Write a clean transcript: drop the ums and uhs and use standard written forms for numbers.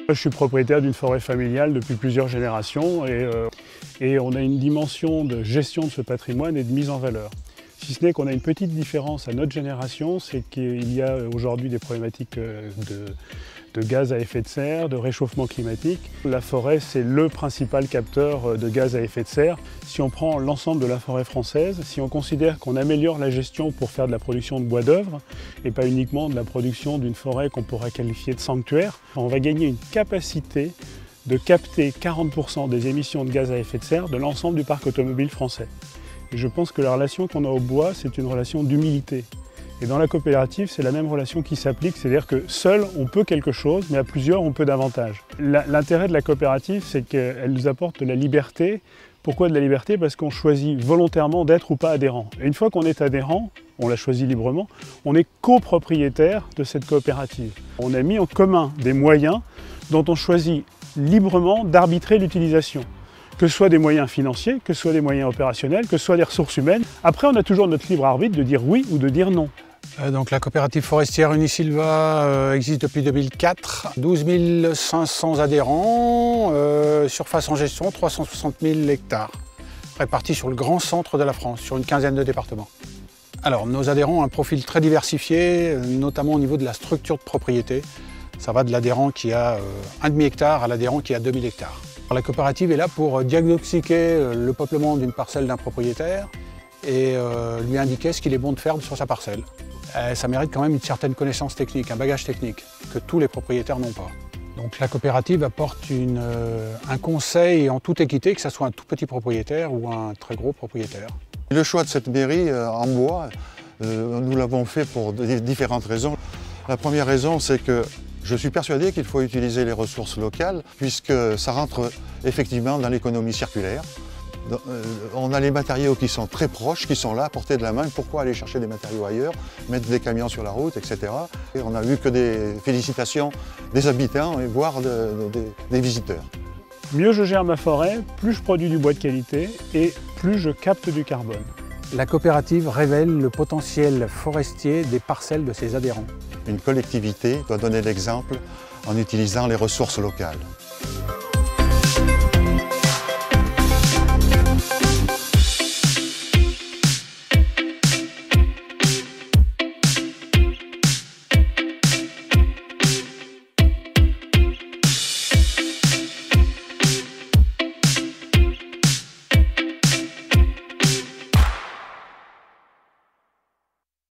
Je suis propriétaire d'une forêt familiale depuis plusieurs générations et on a une dimension de gestion de ce patrimoine et de mise en valeur. Si ce n'est qu'on a une petite différence à notre génération, c'est qu'il y a aujourd'hui des problématiques de gaz à effet de serre, de réchauffement climatique. La forêt, c'est le principal capteur de gaz à effet de serre. Si on prend l'ensemble de la forêt française, si on considère qu'on améliore la gestion pour faire de la production de bois d'œuvre et pas uniquement de la production d'une forêt qu'on pourrait qualifier de sanctuaire, on va gagner une capacité de capter 40% des émissions de gaz à effet de serre de l'ensemble du parc automobile français. Et je pense que la relation qu'on a au bois, c'est une relation d'humilité. Et dans la coopérative, c'est la même relation qui s'applique, c'est-à-dire que seul, on peut quelque chose, mais à plusieurs, on peut davantage. L'intérêt de la coopérative, c'est qu'elle nous apporte de la liberté. Pourquoi de la liberté? Parce qu'on choisit volontairement d'être ou pas adhérent. Et une fois qu'on est adhérent, on l'a choisi librement, on est copropriétaire de cette coopérative. On a mis en commun des moyens dont on choisit librement d'arbitrer l'utilisation. Que ce soit des moyens financiers, que ce soit des moyens opérationnels, que ce soit des ressources humaines. Après, on a toujours notre libre arbitre de dire oui ou de dire non. Donc la coopérative forestière Unisilva existe depuis 2004. 12 500 adhérents, surface en gestion 360 000 hectares, répartis sur le grand centre de la France, sur une quinzaine de départements. Alors nos adhérents ont un profil très diversifié, notamment au niveau de la structure de propriété. Ça va de l'adhérent qui a un demi-hectare à l'adhérent qui a 2000 hectares. La coopérative est là pour diagnostiquer le peuplement d'une parcelle d'un propriétaire et lui indiquer ce qu'il est bon de faire sur sa parcelle. Ça mérite quand même une certaine connaissance technique, un bagage technique que tous les propriétaires n'ont pas. Donc la coopérative apporte un conseil en toute équité, que ce soit un tout petit propriétaire ou un très gros propriétaire. Le choix de cette mairie en bois, nous l'avons fait pour différentes raisons. La première raison, c'est que je suis persuadé qu'il faut utiliser les ressources locales puisque ça rentre effectivement dans l'économie circulaire. On a les matériaux qui sont très proches, qui sont là à portée de la main. Pourquoi aller chercher des matériaux ailleurs, mettre des camions sur la route, etc. Et on n'a eu que des félicitations des habitants et voire des visiteurs. Mieux je gère ma forêt, plus je produis du bois de qualité et plus je capte du carbone. La coopérative révèle le potentiel forestier des parcelles de ses adhérents. Une collectivité doit donner l'exemple en utilisant les ressources locales.